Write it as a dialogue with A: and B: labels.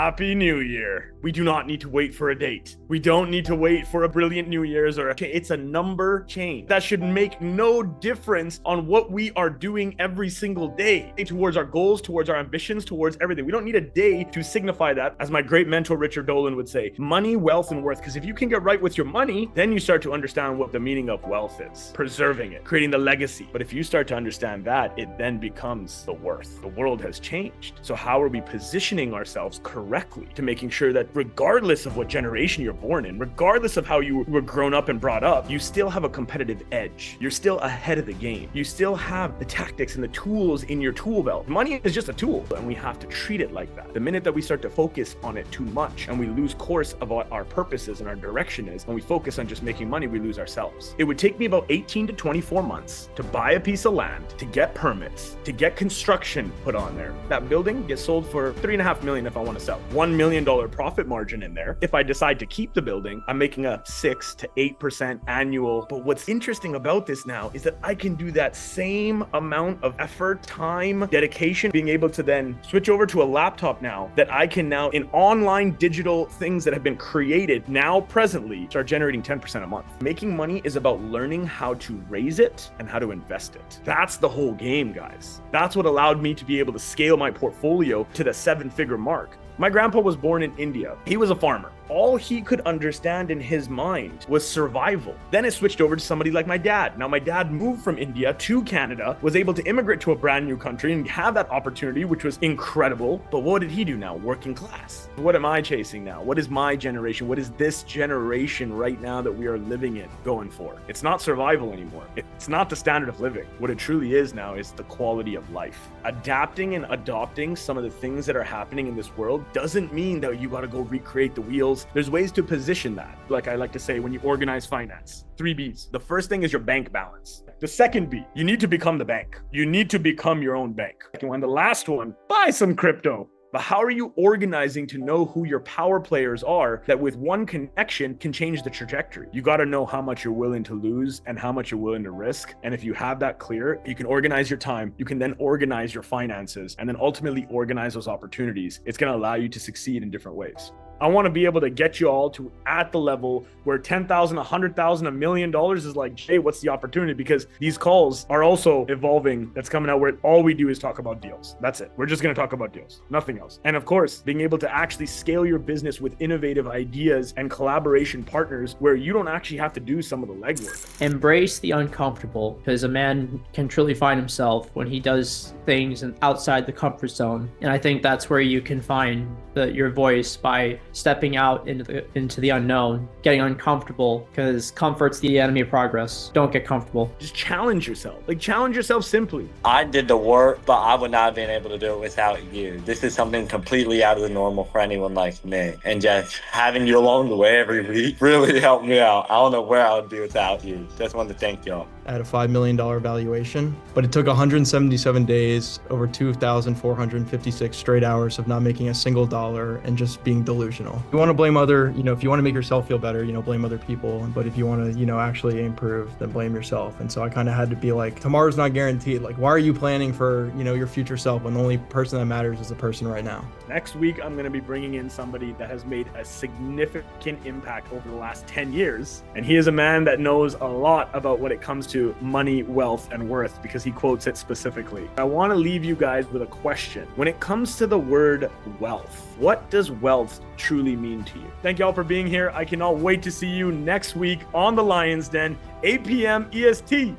A: Happy New Year. We do not need to wait for a date. We don't need to wait for a brilliant New Year's it's a number change. That should make no difference on what we are doing every single day towards our goals, towards our ambitions, towards everything. We don't need a day to signify that. As my great mentor, Richard Dolan would say, money, wealth, and worth. Because if you can get right with your money, then you start to understand what the meaning of wealth is, preserving it, creating the legacy. But if you start to understand that, it then becomes the worth. The world has changed. So how are we positioning ourselves correctly to making sure that regardless of what generation you're born in, regardless of how you were grown up and brought up, you still have a competitive edge. You're still ahead of the game. You still have the tactics and the tools in your tool belt. Money is just a tool, and we have to treat it like that. The minute that we start to focus on it too much and we lose course of what our purposes and our direction is, and we focus on just making money, we lose ourselves. It would take me about 18 to 24 months to buy a piece of land, to get permits, to get construction put on there. That building gets sold for $3.5 million if I want to sell. $1 million profit margin in there. If I decide to keep the building, I'm making a 6 to 8% annual. But what's interesting about this now is that I can do that same amount of effort, time, dedication, being able to then switch over to a laptop now that I can now in online digital things that have been created now presently start generating 10% a month. Making money is about learning how to raise it and how to invest it. That's the whole game, guys. That's what allowed me to be able to scale my portfolio to the 7-figure mark. My grandpa was born in India. He was a farmer. All he could understand in his mind was survival. Then it switched over to somebody like my dad. Now, my dad moved from India to Canada, was able to immigrate to a brand new country and have that opportunity, which was incredible. But what did he do now? Working class. What am I chasing now? What is my generation? What is this generation right now that we are living in going for? It's not survival anymore. It's not the standard of living. What it truly is now is the quality of life. Adapting and adopting some of the things that are happening in this world doesn't mean that you got to go recreate the wheels. There's ways to position that. Like I like to say, when you organize finance, 3 B's. The first thing is your bank balance. The second B, you need to become the bank. You need to become your own bank. And the last one, buy some crypto. But how are you organizing to know who your power players are that with one connection can change the trajectory? You got to know how much you're willing to lose and how much you're willing to risk. And if you have that clear, you can organize your time. You can then organize your finances and then ultimately organize those opportunities. It's going to allow you to succeed in different ways. I want to be able to get you all to at the level where 10,000, 100,000, $1 million is like, Jay, what's the opportunity? Because these calls are also evolving. That's coming out where all we do is talk about deals. That's it. We're just going to talk about deals, nothing else. And of course, being able to actually scale your business with innovative ideas and collaboration partners where you don't actually have to do some of the legwork.
B: Embrace the uncomfortable, because a man can truly find himself when he does things outside the comfort zone. And I think that's where you can find your voice, by stepping out into the unknown, getting uncomfortable, because comfort's the enemy of progress. Don't get comfortable.
A: Just challenge yourself. Challenge yourself simply.
C: I did the work, but I would not have been able to do it without you. This is something completely out of the normal for anyone like me. And just having you along the way every week really helped me out. I don't know where I would be without you. Just wanted to thank y'all.
D: I had a $5 million valuation, but it took 177 days, over 2,456 straight hours of not making a single dollar and just being delusional. If you want to blame if you want to make yourself feel better, blame other people. But if you want to, actually improve, then blame yourself. And so I kind of had to be like, tomorrow's not guaranteed. Why are you planning for, your future self when the only person that matters is the person right now?
A: Next week, I'm going to be bringing in somebody that has made a significant impact over the last 10 years. And he is a man that knows a lot about what it comes to money, wealth, and worth, because he quotes it specifically. I want to leave you guys with a question. When it comes to the word wealth, what does wealth truly mean to you? Thank you all for being here. I cannot wait to see you next week on the Lion's Den, 8 p.m. EST.